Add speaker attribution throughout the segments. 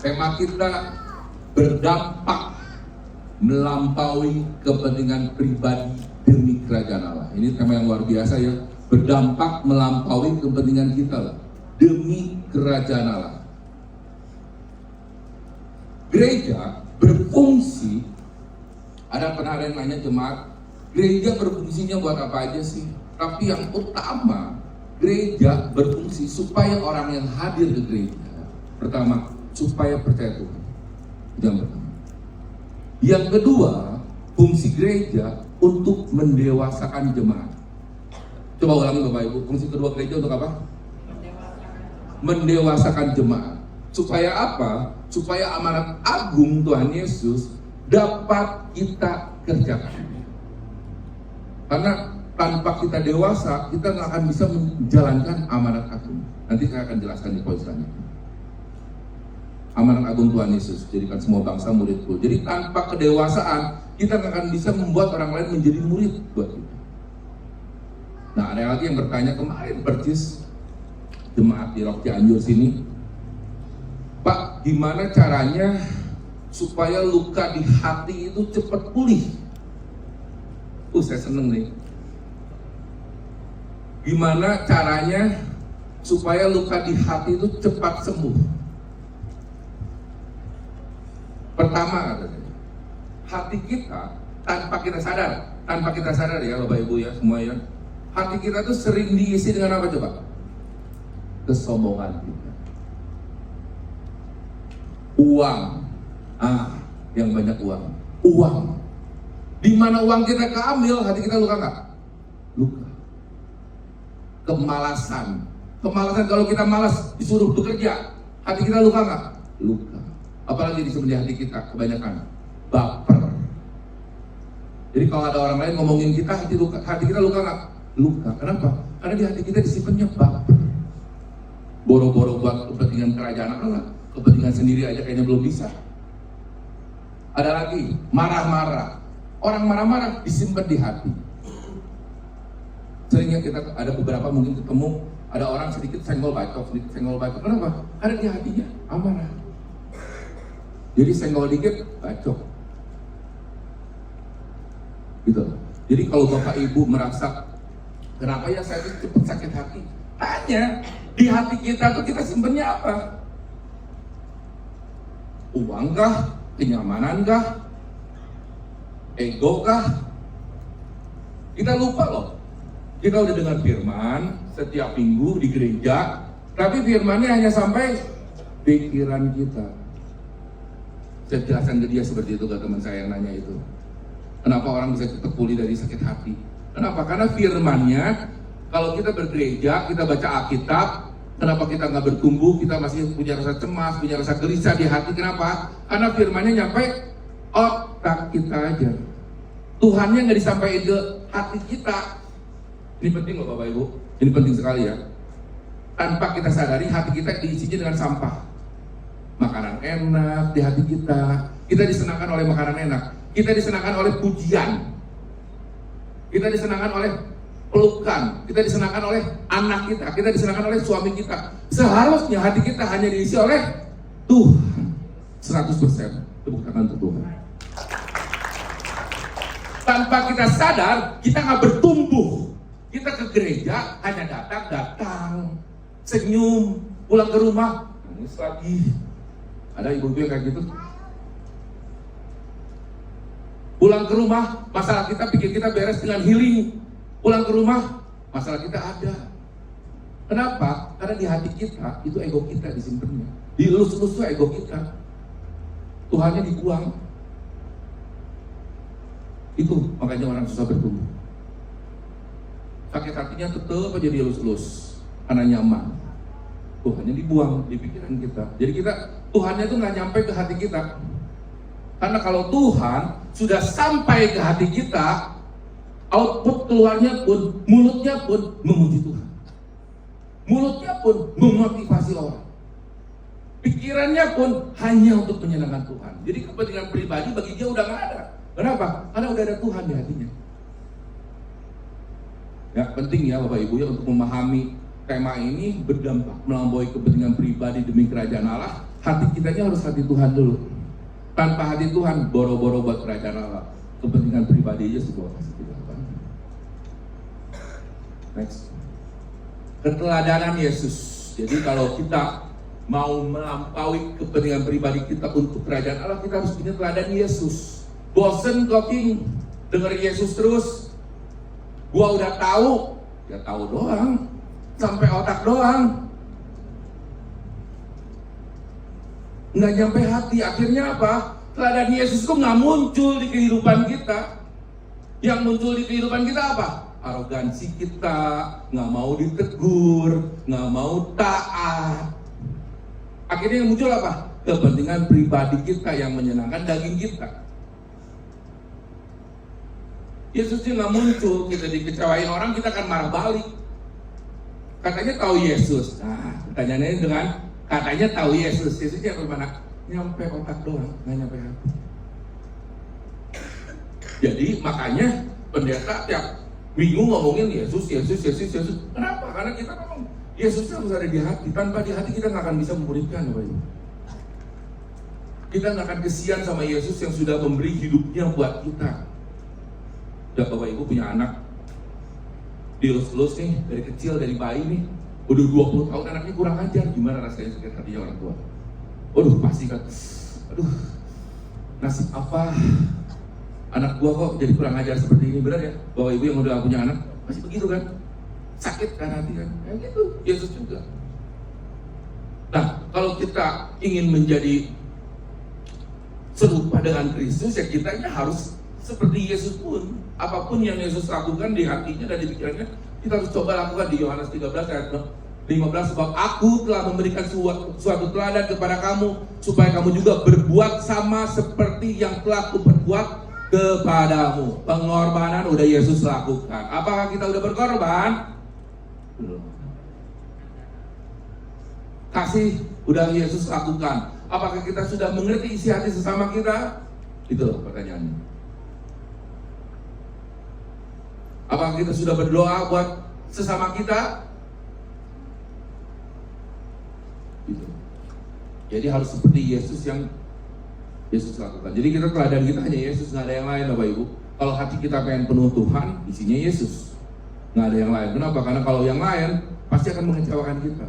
Speaker 1: Tema kita berdampak melampaui kepentingan pribadi demi kerajaan Allah. Ini tema yang luar biasa ya. Berdampak melampaui kepentingan kita demi kerajaan Allah. Gereja berfungsi, pernah ada yang nanya jemaat, gereja berfungsinya buat apa aja sih? Tapi yang utama, gereja berfungsi supaya orang yang hadir ke gereja, pertama, supaya percaya Tuhan. Yang pertama. Yang kedua, fungsi gereja untuk mendewasakan jemaat. Coba ulangi Bapak Ibu, fungsi kedua gereja untuk apa? Mendewasakan jemaat. Supaya apa? Supaya amanat agung Tuhan Yesus dapat kita kerjakan. Karena tanpa kita dewasa, kita nggak akan bisa menjalankan amanat agung. Nanti saya akan jelaskan di poin selanjutnya. Amanat agung Tuhan Yesus, jadikan semua bangsa muridku. Jadi tanpa kedewasaan, kita nggak akan bisa membuat orang lain menjadi murid buat kita. Nah, ada lagi yang bertanya kemarin percis jemaat di Rok Cianjur sini, Pak, gimana caranya supaya luka di hati itu cepat pulih? Saya seneng nih. Gimana caranya supaya luka di hati itu cepat sembuh? Pertama, hati kita tanpa kita sadar ya Bapak Ibu ya semua ya, hati kita tuh sering diisi dengan apa coba? Kesombongan kita. Uang, yang banyak uang. Di mana uang kita keambil, hati kita luka nggak? Luka. Kemalasan kalau kita malas disuruh bekerja, hati kita luka nggak? Luka. Apalagi di hati kita kebanyakan baper. Jadi kalau ada orang lain ngomongin kita, hati kita luka nggak? Luka. Kenapa? Karena di hati kita disimpannya baper. Boro-boro buat kepentingan kerajaan Allah, kepentingan sendiri aja kayaknya belum bisa. Ada lagi marah-marah. Orang marah-marah disimpan di hati. Seringnya kita ada beberapa mungkin ketemu ada orang sedikit senggol bacok. Kenapa? Karena di hatinya amarah. Jadi senggol dikit bacok. Gitu. Jadi kalau Bapak Ibu merasa kenapa ya saya cepat sakit hati? Tanya, di hati kita tuh kita simpennya apa? Uang kah? Kenyamanan kah? Ego kah? Kita lupa loh. Kita udah dengar firman setiap minggu di gereja, tapi firmannya hanya sampai pikiran kita. Saya jelaskan ke dia seperti itu, ke teman saya yang nanya itu. Kenapa orang bisa cepat pulih dari sakit hati? Kenapa? Karena firmannya, kalau kita bergereja, kita baca Alkitab, kenapa kita nggak bertumbuh? Kita masih punya rasa cemas, punya rasa gelisah di hati. Kenapa? Karena firmannya nyampe otak kita aja. Tuhannya nggak disampaikan ke hati kita. Ini penting loh Bapak Ibu. Ini penting sekali ya. Tanpa kita sadari, hati kita diisinya dengan sampah. Makanan enak di hati kita. Kita disenangkan oleh makanan enak. Kita disenangkan oleh pujian. Kita disenangkan oleh pelukan. Kita disenangkan oleh anak kita. Kita disenangkan oleh suami kita. Seharusnya hati kita hanya diisi oleh Tuhan. 100%. Tepuk tangan untuk Tuhan. Tanpa kita sadar, kita nggak bertumbuh. Kita ke gereja hanya datang, senyum, pulang ke rumah, nangis lagi. Ada ibu-ibu yang kayak gitu. Pulang ke rumah, masalah kita pikir kita beres dengan healing. Pulang ke rumah, masalah kita ada. Kenapa? Karena di hati kita, itu ego kita disimpannya. Dilus-lus itu ego kita. Tuhannya dibuang. Itu makanya orang susah bertumbuh. Sakit hatinya tetap aja dilus-lus karena nyaman. Tuhannya dibuang di pikiran kita. Jadi Tuhannya itu nggak nyampe ke hati kita. Karena kalau Tuhan sudah sampai ke hati kita, output keluarnya pun, mulutnya pun memuji Tuhan. Mulutnya pun memotivasi orang. Pikirannya pun hanya untuk menyenangkan Tuhan. Jadi kepentingan pribadi bagi dia udah nggak ada. Kenapa? Karena udah ada Tuhan di hatinya. Ya, penting ya Bapak Ibu ya untuk memahami tema ini berdampak melampaui kepentingan pribadi demi kerajaan Allah. hati kitanya harus hati Tuhan dulu. Tanpa hati Tuhan, boro-boro buat kerajaan Allah, kepentingan pribadi aja sebuah kasih kita. Next, keteladanan Yesus. Jadi kalau kita mau melampaui kepentingan pribadi kita untuk kerajaan Allah, kita harus punya teladan Yesus. Bosen talking, denger Yesus terus. Gua udah tahu, ya tahu doang, sampai otak doang, nggak nyampe hati. Akhirnya apa? Teladan Yesus kok nggak muncul di kehidupan kita. Yang muncul di kehidupan kita apa? Arogansi kita, nggak mau ditegur, nggak mau taat. Akhirnya yang muncul apa? Kepentingan pribadi kita yang menyenangkan daging kita. Yesusnya nggak muncul, kita dikecewain orang, kita akan marah balik. Katanya tahu Yesus. Nah, pertanyaannya dengan katanya tahu Yesus. Yesusnya kemana? Nyampe otak doang, nggak nyampe hati. Jadi makanya pendeta tiap minggu ngomongin Yesus. Kenapa? Karena kita ngomong Yesus harus ada di hati. Tanpa di hati kita nggak akan bisa memuridkan, Bapak Ibu. Kita nggak akan kesian sama Yesus yang sudah memberi hidupnya buat kita. Udah Bapak Ibu punya anak, dielus-elus nih dari kecil, dari bayi nih, udah 20 tahun anaknya kurang ajar, gimana rasanya sakit hatinya orang tua? Waduh pasti kan, aduh nasib apa anak gua kok jadi kurang ajar seperti ini. Benar ya Bapak Ibu yang udah punya anak, masih begitu kan? Sakit kan hati kan? Kayak gitu, Yesus juga. Nah, kalau kita ingin menjadi serupa dengan Kristus, ya kitanya harus seperti Yesus pun. Apapun yang Yesus lakukan di hatinya dan di pikirannya, kita harus coba lakukan. Di Yohanes 13 ayat 15, sebab aku telah memberikan suatu teladan kepada kamu, supaya kamu juga berbuat sama seperti yang telah kuperbuat kepadamu. Pengorbanan udah Yesus lakukan. Apakah kita udah berkorban? Belum. Kasih udah Yesus lakukan. Apakah kita sudah mengerti isi hati sesama kita? Itu loh pertanyaannya. Apakah kita sudah berdoa buat sesama kita? Gitu. Jadi harus seperti Yesus yang Yesus lakukan. Jadi kita teladan kita hanya Yesus, nggak ada yang lain, Bapak Ibu. Kalau hati kita pengen penuh Tuhan, isinya Yesus, nggak ada yang lain. Kenapa? Karena kalau yang lain pasti akan mengecewakan kita,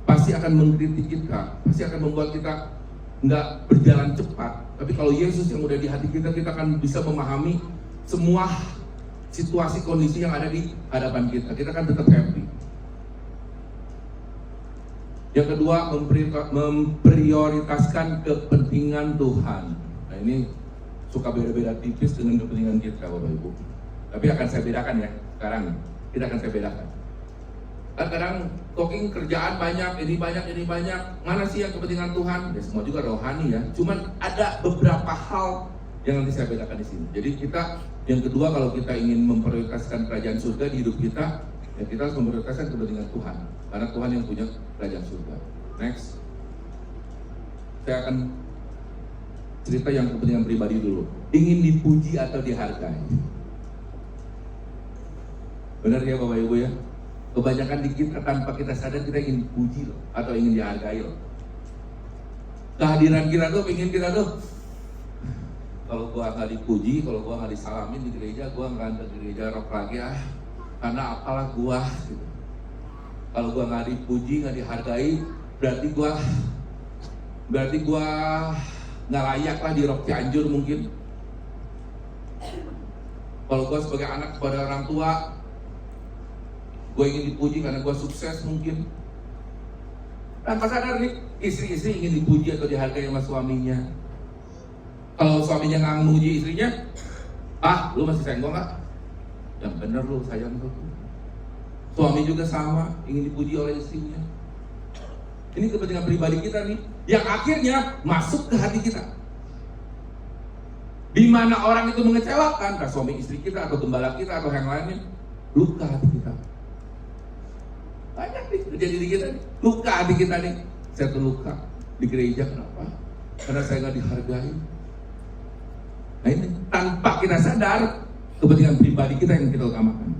Speaker 1: pasti akan mengkritik kita, pasti akan membuat kita nggak berjalan cepat. Tapi kalau Yesus yang udah di hati kita, kita akan bisa memahami semua situasi kondisi yang ada di hadapan kita. Kita akan tetap happy. Yang kedua, memprioritaskan kepentingan Tuhan. Nah ini suka beda-beda tipis dengan kepentingan kita, Bapak Ibu. Tapi akan saya bedakan ya, sekarang kita akan saya bedakan. Kadang talking kerjaan banyak, ini banyak. Mana sih yang kepentingan Tuhan? Ya semua juga rohani ya. Cuman ada beberapa hal yang nanti saya bedakan di sini. Jadi kita, yang kedua, kalau kita ingin memprioritaskan kerajaan surga di hidup kita, ya kita harus memprioritaskan kepentingan Tuhan. Karena Tuhan yang punya kerajaan surga. Next, saya akan cerita yang kepentingan pribadi dulu. Ingin dipuji atau dihargai? Benar ya Bapak Ibu ya? Kebanyakan di kita tanpa kita sadar kita ingin dipuji loh, atau ingin dihargai loh. Kehadiran kita tuh, ingin kita tuh, kalau gua nggak dipuji, kalau gua nggak disalamin di gereja, gua nggak ke gereja rock lagi karena apalah gua gitu. Kalau gua nggak dipuji, nggak dihargai, berarti gua nggak layak lah di rock Cianjur mungkin. Kalau gua sebagai anak kepada orang tua, gua ingin dipuji karena gua sukses mungkin. Tanpa sadar nih, istri-istri ingin dipuji atau dihargai sama suaminya. Kalau suaminya nggak memuji istrinya, lu masih sayang gua nggak? Yang bener lu sayang tuh. Suami juga sama, ingin dipuji oleh istrinya. Ini kepentingan pribadi kita nih, yang akhirnya masuk ke hati kita. Di mana orang itu mengecewakan, entah suami istri kita atau gembala kita atau yang lainnya, luka hati kita. Banyak nih terjadi di kita nih, luka hati kita nih. Saya terluka di gereja, kenapa? Karena saya nggak dihargai. Nah ini tanpa kita sadar, kepentingan pribadi kita yang kita utamakan.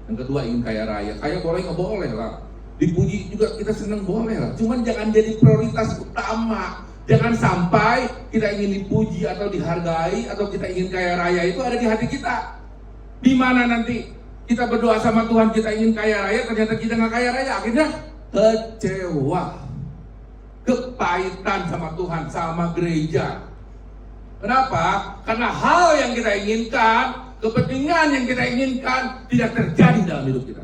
Speaker 1: Yang kedua, ingin kaya raya. Kaya boleh nggak boleh lah. Dipuji juga kita senang, boleh lah. Cuman jangan jadi prioritas utama. Jangan sampai kita ingin dipuji atau dihargai atau kita ingin kaya raya itu ada di hati kita. Di mana nanti kita berdoa sama Tuhan kita ingin kaya raya, ternyata kita nggak kaya raya, akhirnya kecewa, kepahitan sama Tuhan, sama gereja. Kenapa? Karena hal yang kita inginkan, kepentingan yang kita inginkan tidak terjadi dalam hidup kita.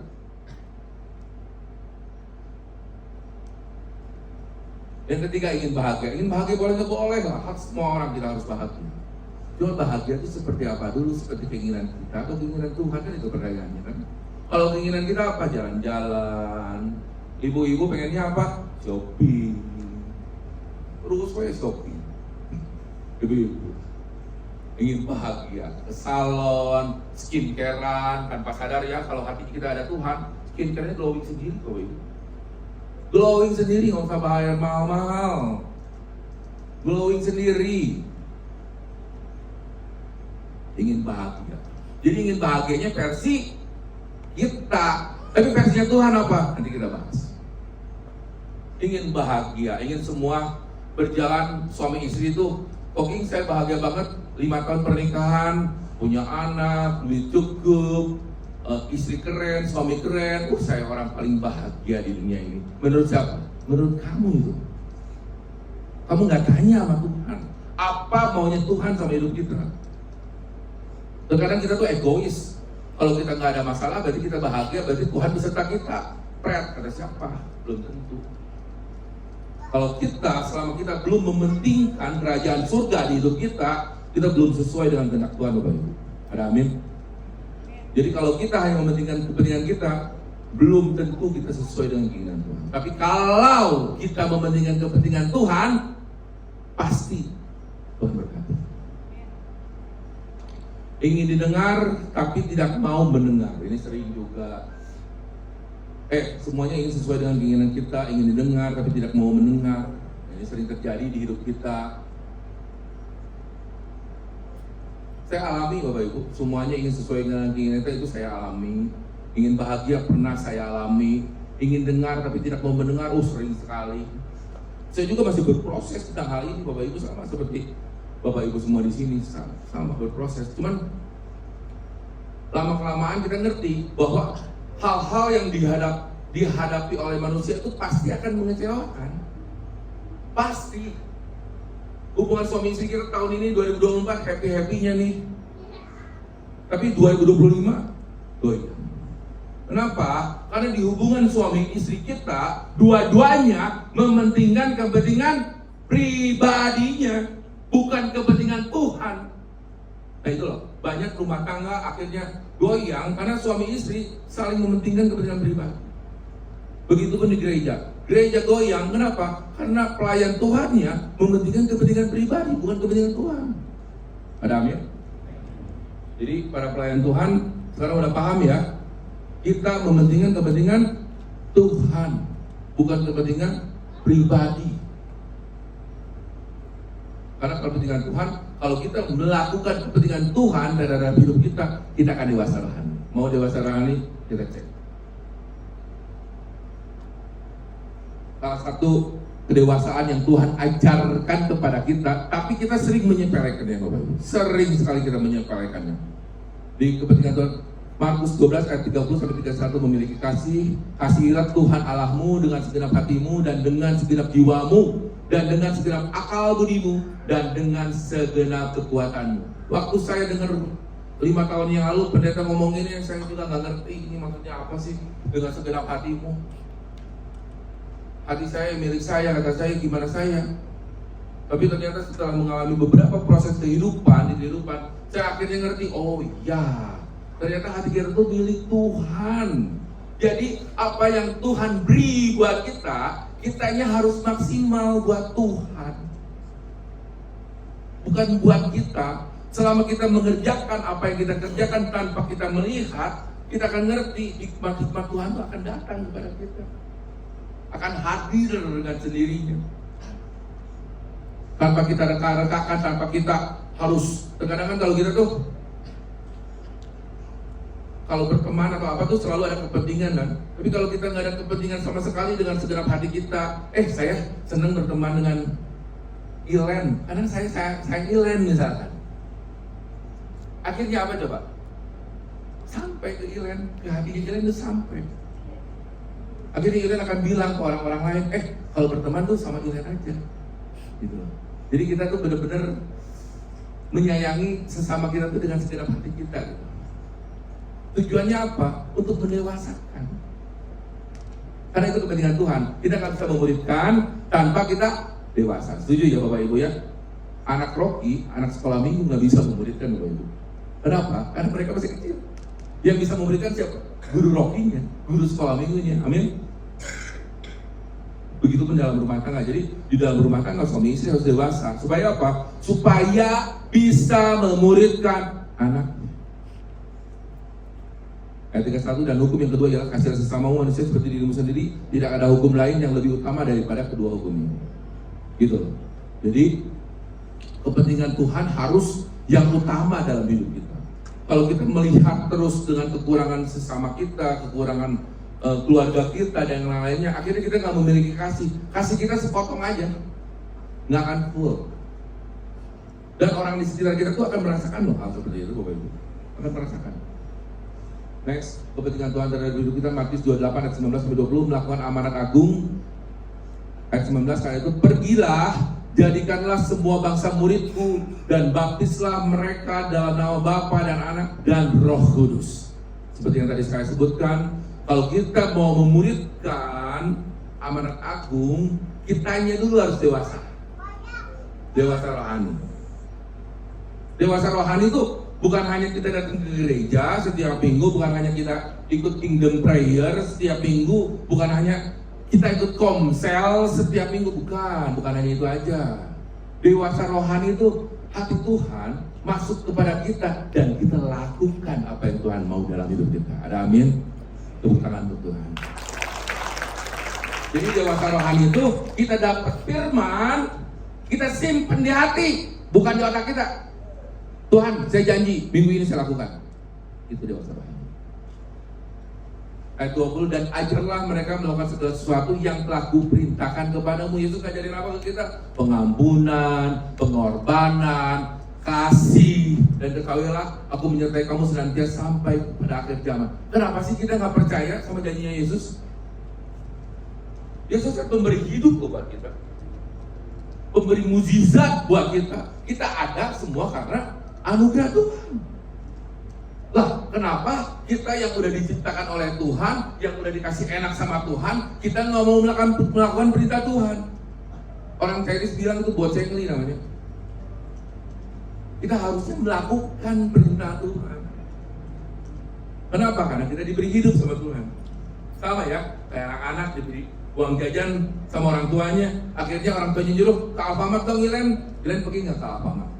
Speaker 1: Yang ketiga, ingin bahagia. Ingin bahagia boleh nggak boleh lah. Hak semua orang kita harus bahagia. Cuma bahagia itu seperti apa dulu? Seperti keinginan kita atau keinginan Tuhan, kan itu pertanyaannya kan? Kalau keinginan kita apa? Jalan-jalan. Ibu-ibu pengennya apa? Shopping. Terus saya shopping. Ibu-ibu ingin bahagia, ke salon, skincarean, tanpa sadar ya kalau hati kita ada Tuhan, skincare-nya glowing sendiri kok ibu. Glowing sendiri, nggak usah bayar mahal-mahal. Glowing sendiri. Ingin bahagia. Jadi ingin bahagianya versi kita. Tapi versinya Tuhan apa? Nanti kita bahas. Ingin bahagia, ingin semua berjalan suami istri itu. Oke, saya bahagia banget 5 tahun pernikahan, punya anak, duit cukup, istri keren, suami keren. Saya orang paling bahagia di dunia ini. Menurut siapa? Menurut kamu itu. Kamu nggak tanya sama Tuhan apa maunya Tuhan sama hidup kita. Terkadang kita tuh egois. Kalau kita nggak ada masalah berarti kita bahagia, berarti Tuhan beserta kita. Pret, kata siapa? Belum tentu. Kalau kita, selama kita belum mementingkan kerajaan surga di hidup kita belum sesuai dengan kehendak Tuhan, Bapak Ibu. Ada amin? Jadi kalau kita hanya mementingkan kepentingan kita, belum tentu kita sesuai dengan keinginan Tuhan. Tapi kalau kita mementingkan kepentingan Tuhan, pasti Tuhan berkati. Ingin didengar tapi tidak mau mendengar. Ini sering juga. Semuanya ingin sesuai dengan keinginan kita, ingin didengar tapi tidak mau mendengar. Ini sering terjadi di hidup kita. Saya alami Bapak Ibu, semuanya ingin sesuai dengan keinginan kita, itu saya alami. Ingin bahagia pernah saya alami. Ingin dengar tapi tidak mau mendengar, sering sekali. Saya juga masih berproses tentang hal ini Bapak Ibu, sama seperti Bapak Ibu semua di sini, sama berproses. Cuman lama-kelamaan kita ngerti bahwa hal-hal yang dihadapi oleh manusia itu pasti akan mengecewakan. Pasti. Hubungan suami istri kita tahun ini 2024 happy-happynya nih. Tapi 2025 goyah. Kenapa? Karena di hubungan suami istri kita dua-duanya mementingkan kepentingan pribadinya, bukan kepentingan Tuhan. Nah itu loh, banyak rumah tangga akhirnya goyang karena suami istri saling mementingkan kepentingan pribadi. Begitupun di gereja. Gereja goyang, kenapa? Karena pelayan Tuhannya mementingkan kepentingan pribadi, bukan kepentingan Tuhan. Ada amin? Jadi para pelayan Tuhan sekarang udah paham ya, kita mementingkan kepentingan Tuhan, bukan kepentingan pribadi. Karena kepentingan Tuhan, kalau kita melakukan kepentingan Tuhan dalam hidup kita akan dewasa rohani. Mau dewasa rohani, kita cek. Salah satu kedewasaan yang Tuhan ajarkan kepada kita, tapi kita sering menyepelekannya, Bapak Ibu. Sering sekali kita menyepelekannya. Di kepentingan Tuhan, Markus 12 ayat 30 sampai 31 memiliki kasihilah Tuhan Allahmu dengan segenap hatimu dan dengan segenap jiwamu dan dengan segenap akal budimu dan dengan segenap kekuatanmu. Waktu saya dengar 5 tahun yang lalu pendeta ngomong ini, saya juga nggak ngerti ini maksudnya apa sih dengan segenap hatimu. Hati saya milik saya, kata saya gimana saya. Tapi ternyata setelah mengalami beberapa proses kehidupan, saya akhirnya ngerti, oh iya, ternyata hati kita itu milik Tuhan. Jadi apa yang Tuhan beri buat kita, kitanya harus maksimal buat Tuhan, bukan buat kita. Selama kita mengerjakan apa yang kita kerjakan tanpa kita melihat, kita akan ngerti hikmat-hikmat Tuhan itu akan datang kepada kita, akan hadir dengan sendirinya. Tanpa kita reka-rekakan, tanpa kita harus, terkadang kalau kita tuh kalau berteman atau apa tuh selalu ada kepentingan kan. Tapi kalau kita nggak ada kepentingan sama sekali dengan segenap hati kita, saya senang berteman dengan Ilen, karena saya Ilen misalkan. Akhirnya apa coba? Sampai ke Ilen, ke hati Ilen itu sampai. Akhirnya Ilen akan bilang ke orang-orang lain, kalau berteman tuh sama Ilen aja, gitu. Jadi kita tuh benar-benar menyayangi sesama kita tuh dengan segenap hati kita, gitu. Tujuannya apa? Untuk mendewasakan. Karena itu kepentingan Tuhan. Kita nggak bisa memuridkan tanpa kita dewasa. Setuju ya Bapak Ibu ya? Anak Rocky, anak sekolah minggu nggak bisa memuridkan Bapak Ibu. Kenapa? Karena mereka masih kecil. Yang bisa memuridkan siapa? Guru Rocky-nya, guru sekolah minggunya. Amin. Begitupun dalam rumah tangga. Jadi di dalam rumah tangga suami istri harus dewasa. Supaya apa? Supaya bisa memuridkan anak. Ayat 31, dan hukum yang kedua ialah kasihan sesama manusia seperti dirimu sendiri. Tidak ada hukum lain yang lebih utama daripada kedua hukum ini. Gitu loh. Jadi kepentingan Tuhan harus yang utama dalam hidup kita. Kalau kita melihat terus dengan kekurangan sesama kita, kekurangan keluarga kita dan yang lainnya, akhirnya kita nggak memiliki kasih. Kasih kita sepotong aja, nggak akan full. Dan orang di sekitar kita tuh akan merasakan loh hal seperti itu, Bapak Ibu. Akan merasakan. Next, kepentingan Tuhan terhadap hidup kita, Matius 28 ayat 19-20, melakukan amanat agung. Ayat 19, karena itu pergilah, jadikanlah semua bangsa muridku dan baptislah mereka dalam nama Bapa dan Anak dan Roh Kudus. Seperti yang tadi saya sebutkan, kalau kita mau memuridkan amanat agung, kitanya dulu harus dewasa. Dewasa rohani. Dewasa rohani itu bukan hanya kita datang ke gereja setiap minggu, bukan hanya kita ikut kingdom prayer setiap minggu, bukan hanya kita ikut komsel setiap minggu, bukan hanya itu aja. Dewasa rohani itu hati Tuhan masuk kepada kita dan kita lakukan apa yang Tuhan mau dalam hidup kita. Ada amin? Tepuk tangan untuk Tuhan. Jadi dewasa rohani itu kita dapat firman, kita simpen di hati, bukan di otak kita. Tuhan, saya janji minggu ini saya lakukan. Itu dewasa rohani. Ayat 20, dan ajarlah mereka melakukan segala sesuatu yang telah kuperintahkan kepadamu. Yesus ngajarin apa ke kita? Pengampunan, pengorbanan, kasih, dan ketahuilah aku menyertai kamu senantiasa sampai pada akhir zaman. Kenapa sih kita nggak percaya sama janjinya Yesus? Yesus kan pemberi hidup buat kita, pemberi mukjizat buat kita. Kita ada semua karena anugerah Tuhan. Lah, kenapa kita yang udah diciptakan oleh Tuhan, yang udah dikasih enak sama Tuhan, kita nggak mau melakukan perintah Tuhan? Orang Chinese bilang itu buat cengli namanya. Kita harusnya melakukan perintah Tuhan. Kenapa? Karena kita diberi hidup sama Tuhan. Sama ya, kayak anak-anak diberi uang jajan sama orang tuanya. Akhirnya orang tuanya nyuruh ke Alfamart dong, Ilen pergi nggak ke Alfamart?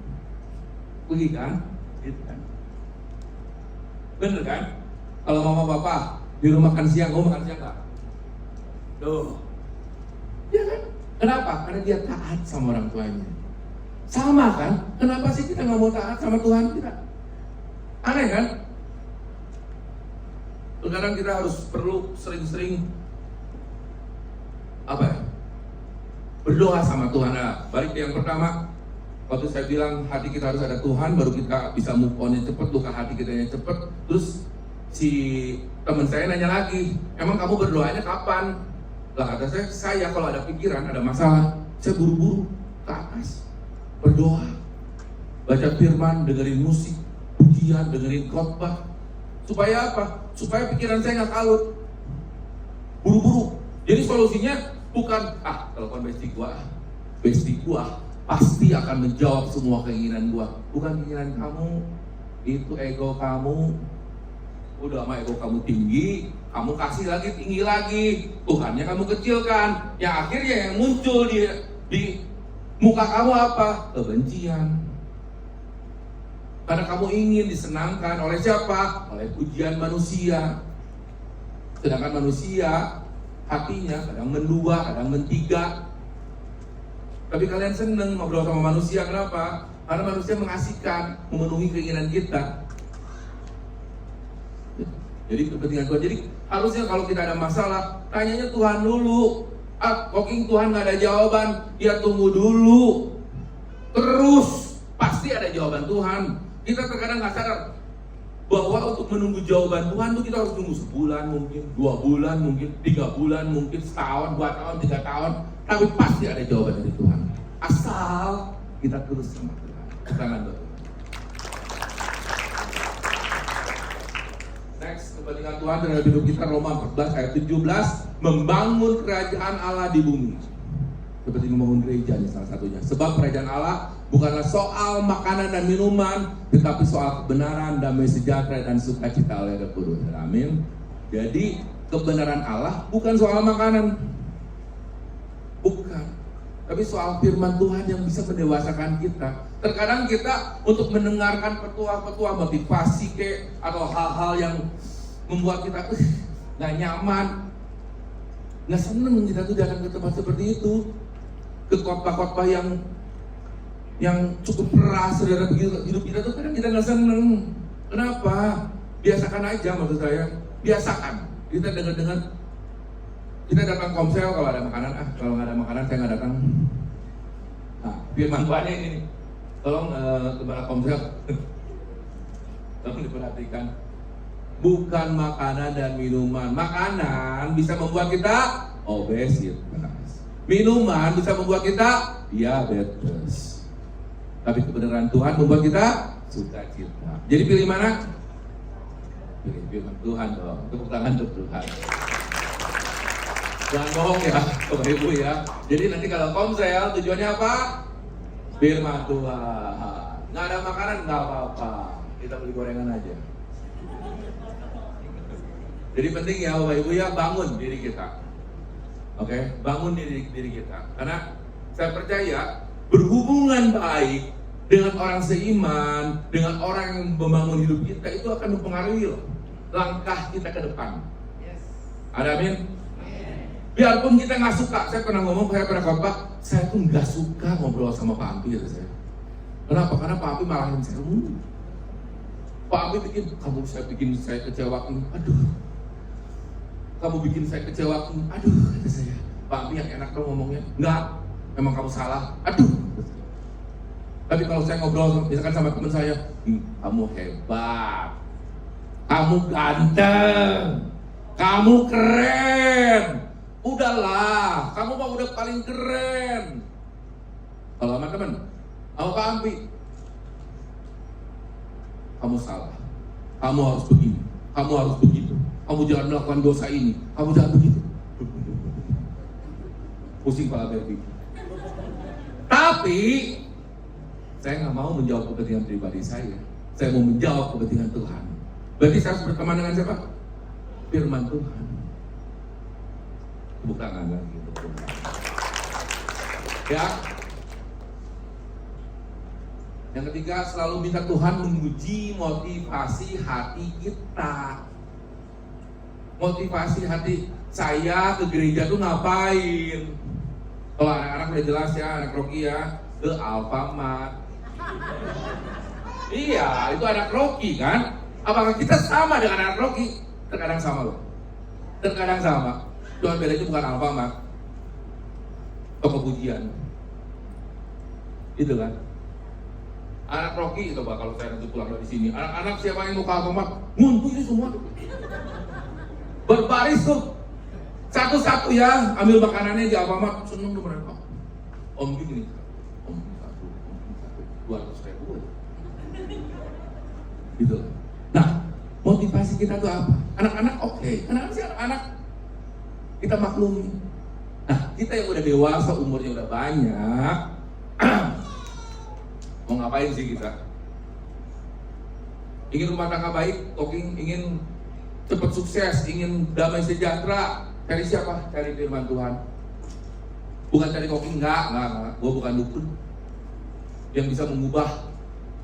Speaker 1: Pergi kan? Gitu kan? Bener kan? Kalau mama bapak nyuruh makan siang, makan siang nggak? Tuh, ya kan? Kenapa? Karena dia taat sama orang tuanya. Sama kan? Kenapa sih kita nggak mau taat sama Tuhan kita? Aneh kan? Terkadang kita harus perlu sering-sering berdoa sama Tuhan. Nah, balik yang pertama, waktu saya bilang hati kita harus ada Tuhan, baru kita bisa move on-nya cepet, luka hati kita yang cepet. Terus si teman saya nanya lagi, emang kamu berdoanya kapan? Lah kata saya kalau ada pikiran, ada masalah, saya buru-buru ke atas berdoa, baca firman, dengerin musik, pujian, dengerin khotbah. Supaya apa? Supaya pikiran saya nggak kalut. Buru-buru. Jadi solusinya bukan telepon bestie gua pasti akan menjawab semua keinginan gua. Bukan keinginan kamu, itu ego kamu. Udah sama ego kamu tinggi, kamu kasih lagi tinggi lagi. Tuhannya kamu kecilkan. Yang akhirnya yang muncul di muka kamu apa? Kebencian. Karena kamu ingin disenangkan oleh siapa? Oleh pujian manusia. Sedangkan manusia hatinya kadang mendua, kadang mentiga. Tapi kalian seneng ngobrol sama manusia, kenapa? Karena manusia mengasihkan, memenuhi keinginan kita. Jadi kepentingan Tuhan. Jadi harusnya kalau kita ada masalah, tanyanya Tuhan dulu. Koking Tuhan nggak ada jawaban, ya tunggu dulu. Terus pasti ada jawaban Tuhan. Kita terkadang nggak sadar bahwa untuk menunggu jawaban Tuhan tuh kita harus tunggu sebulan mungkin, 2 bulan mungkin, 3 bulan mungkin, setahun, 2 tahun, 3 tahun. Tapi pasti ada jawaban dari Tuhan. Asal kita terus sama Tuhan. Tangan Tuhan. Next, kepentingan Tuhan dalam hidup kita, Roma 14 ayat 17, membangun kerajaan Allah di bumi. Seperti membangun gereja ini salah satunya. Sebab kerajaan Allah bukanlah soal makanan dan minuman, tetapi soal kebenaran, damai sejahtera dan sukacita oleh Roh Kudus. Amin. Jadi kebenaran Allah bukan soal makanan, bukan, tapi soal firman Tuhan yang bisa mendewasakan kita. Terkadang kita untuk mendengarkan petua-petua motivasi atau hal-hal yang membuat kita nggak nyaman, nggak seneng, kita tuh datang ke tempat seperti itu, ke khotbah-khotbah yang cukup keras, saudara, begitu hidup kita tuh kadang kita nggak seneng. Kenapa? Biasakan aja, maksud saya, biasakan. Kita dengar-dengar, kita datang komsel kalau ada makanan, kalau nggak ada makanan saya nggak datang. Nah, firman Tuhannya ini nih. Tolong kepala komsel, tolong diperhatikan. Bukan makanan dan minuman. Makanan bisa membuat kita obesitas. Minuman bisa membuat kita diabetes. Tapi kebenaran Tuhan membuat kita sukacita. Jadi pilih mana? Pilih firman Tuhan dong. Tepuk tangan untuk Tuhan. Jangan bohong ya, Bapak Ibu ya. Jadi nanti kalau komsel tujuannya apa? Firman Tuhan. Nggak ada makanan, nggak apa-apa. Kita beli gorengan aja. Jadi penting ya Bapak Ibu ya, bangun diri kita. Oke, bangun diri kita. Karena saya percaya berhubungan baik dengan orang seiman, dengan orang yang membangun hidup kita, itu akan mempengaruhi langkah kita ke depan. Ada amin? Biarpun kita nggak suka, saya pernah ngomong, saya pernah khotbah, saya tuh nggak suka ngobrol sama Pak Ampi, kata saya. Kenapa? Karena Pak Ampi marahin saya. Pak Ampi bikin saya kecewa. Aduh, kamu bikin saya kecewa. Aduh, kata saya. Pak Ampi yang enak dong ngomongnya. Enggak, memang kamu salah. Aduh. Tapi kalau saya ngobrol misalkan sama teman saya, kamu hebat, kamu ganteng, kamu keren. Udahlah, kamu mah udah paling keren. Kalau sama teman, sama Pak Ampi, kamu salah, kamu harus begini, kamu harus begitu, kamu jangan melakukan dosa ini, kamu jangan begitu. Pusing kepala Berbi. Tapi saya nggak mau menjawab kepentingan pribadi saya mau menjawab kepentingan Tuhan. Berarti saya harus berteman dengan siapa? Firman Tuhan. Bukan lagi gitu. Ya. Yang ketiga, selalu minta Tuhan menguji motivasi hati kita. Motivasi hati saya ke gereja tuh ngapain? Kalau anak-anak udah jelas ya, anak Rocky ya, ke Alfamart. Iya, itu anak Rocky kan? Apakah kita sama dengan anak Rocky? Terkadang sama loh. Terkadang sama. Cuma bedanya bukan Alfamart, toko pujian. Itu kan. Anak Rocky, coba kalau saya nanti pulang dari sini, anak-anak siapa yang mau ke Alfamart, ngumpul ini semua tuh. Berbaris tuh. Satu-satu ya, ambil makanannya di Alfamart, seneng tuh mereka. Om gini, Om satu, 200.000. Gitu. Nah, motivasi kita tuh apa? Anak-anak oke. Anak-anak sih anak-anak kita maklumi. Nah, kita yang udah dewasa, umurnya udah banyak, mau ngapain sih kita? Ingin rumah tangga baik, ingin cepat sukses, ingin damai sejahtera, cari siapa? Cari firman Tuhan. Bukan cari koking, enggak. Gue bukan dukun yang bisa mengubah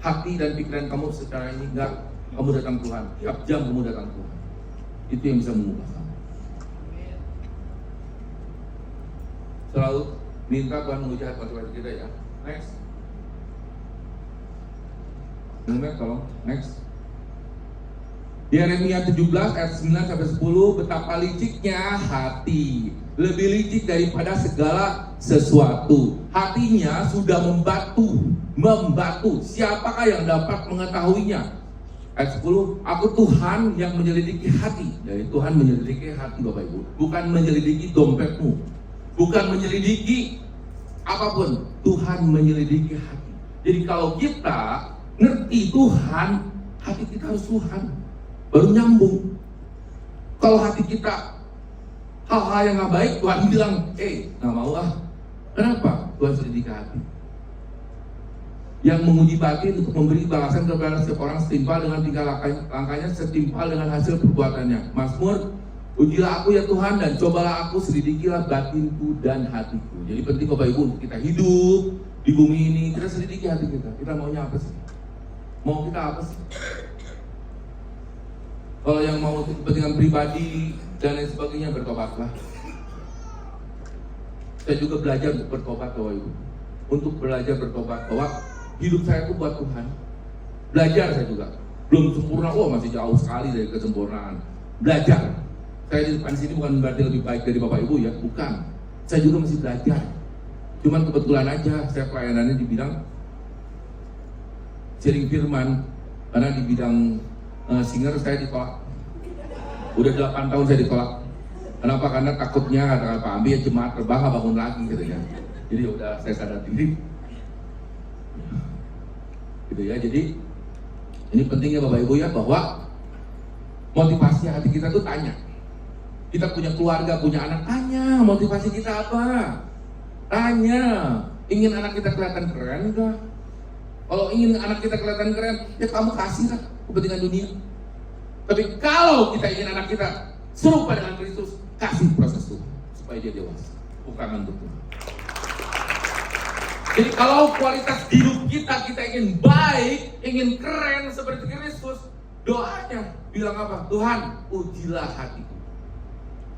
Speaker 1: hati dan pikiran kamu secara ini, enggak. Kamu datang Tuhan, tiap jam kamu datang Tuhan. Itu yang bisa mengubah kamu. Selalu minta Tuhan menguji hati kita ya. Next. Tolong, next. Di Yeremia 17 ayat 9 sampai 10, betapa liciknya hati, lebih licik daripada segala sesuatu. Hatinya sudah membatu. Siapakah yang dapat mengetahuinya? Ayat 10, aku Tuhan yang menyelidiki hati. Jadi Tuhan menyelidiki hati Bapak Ibu, bukan menyelidiki dompetmu, bukan menyelidiki apapun. Tuhan menyelidiki hati. Jadi kalau kita ngerti Tuhan, hati kita harus Tuhan, baru nyambung. Kalau hati kita hal-hal yang gak baik, Tuhan bilang, gak mau ah. Kenapa? Tuhan selidiki hati. Yang menguji batin untuk memberi balasan kepada setiap orang setimpal dengan tingkah langkahnya, setimpal dengan hasil perbuatannya. Mazmur, ujilah aku ya Tuhan, dan cobalah aku, selidikilah batinku dan hatiku. Jadi penting Bapak Ibu, untuk kita hidup di bumi ini, kita selidiki hati kita. Kita maunya apa sih? Mau kita apa sih? Kalau yang mau untuk kepentingan pribadi dan lain sebagainya, bertobatlah. Saya juga belajar untuk bertobat Bapak Ibu. Untuk belajar bertobat, bahwa hidup saya itu buat Tuhan. Belajar saya juga. Belum sempurna, masih jauh sekali dari kesempurnaan. Belajar. Saya di depan sini bukan berarti lebih baik dari Bapak Ibu ya, bukan. Saya juga masih belajar. Cuman kebetulan aja saya pelayanannya di bidang sharing firman. Karena di bidang singer saya ditolak. Udah 8 tahun saya ditolak. Kenapa? Karena takutnya kata Pak Ambi ya jemaat terbang bangun lagi gitu ya. Jadi udah saya sadar diri. Gitu ya. Jadi ini pentingnya Bapak Ibu ya, bahwa motivasi hati kita tuh tanya. Kita punya keluarga, punya anak, tanya motivasi kita apa? Tanya, ingin anak kita kelihatan keren enggak? Kalau ingin anak kita kelihatan keren, ya kamu kasih lah kepentingan dunia. Tapi kalau kita ingin anak kita serupa dengan Kristus, kasih proses Tuhan supaya dia dewasa, bukan untuk Tuhan. Jadi kalau kualitas hidup kita ingin baik, ingin keren seperti Kristus, doanya bilang apa? Tuhan, ujilah hatiku.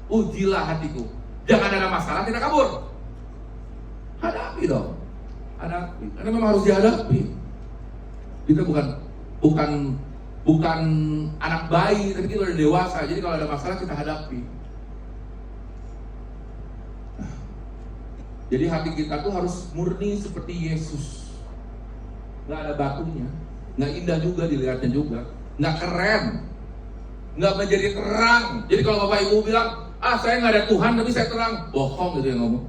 Speaker 1: Ujilah hatiku. Jangan ada masalah, tidak kabur. Hadapi dong. Hadapi. Karena memang harus dihadapi. Kita bukan anak bayi, tapi kita udah dewasa. Jadi kalau ada masalah kita hadapi. Jadi hati kita tuh harus murni seperti Yesus. Nggak ada batunya, nggak indah juga dilihatnya juga, nggak keren, nggak menjadi terang. Jadi kalau Bapak Ibu bilang, saya nggak ada Tuhan tapi saya terang, bohong gitu yang ngomong.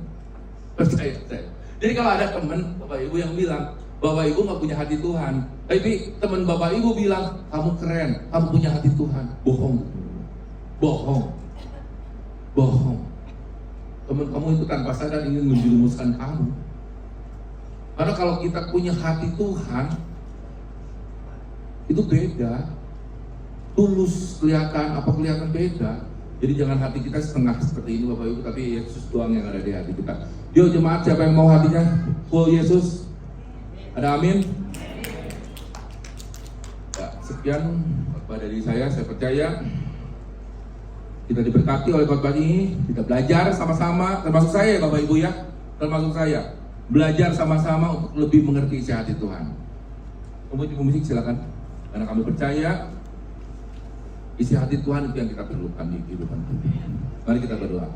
Speaker 1: Percaya saya. Jadi kalau ada teman Bapak Ibu yang bilang, Bapak Ibu nggak punya hati Tuhan, tapi teman Bapak Ibu bilang, kamu keren, kamu punya hati Tuhan, bohong. Bohong. Teman kamu itu tanpa sadar ingin menjerumuskan kamu. Karena kalau kita punya hati Tuhan, itu beda. Tulus kelihatan, apa kelihatan beda. Jadi jangan hati kita setengah seperti ini Bapak Ibu, tapi Yesus doang yang ada di hati kita. Yuk jemaat, siapa yang mau hatinya full Yesus? Ada amin? Ya, sekian dari saya percaya kita diberkati oleh khotbah ini. Kita belajar sama-sama, termasuk saya Bapak Ibu ya, termasuk saya belajar sama-sama untuk lebih mengerti isi hati Tuhan. Musik silakan, karena kami percaya isi hati Tuhan itu yang kita perlukan di kehidupan kita. Mari kita berdoa.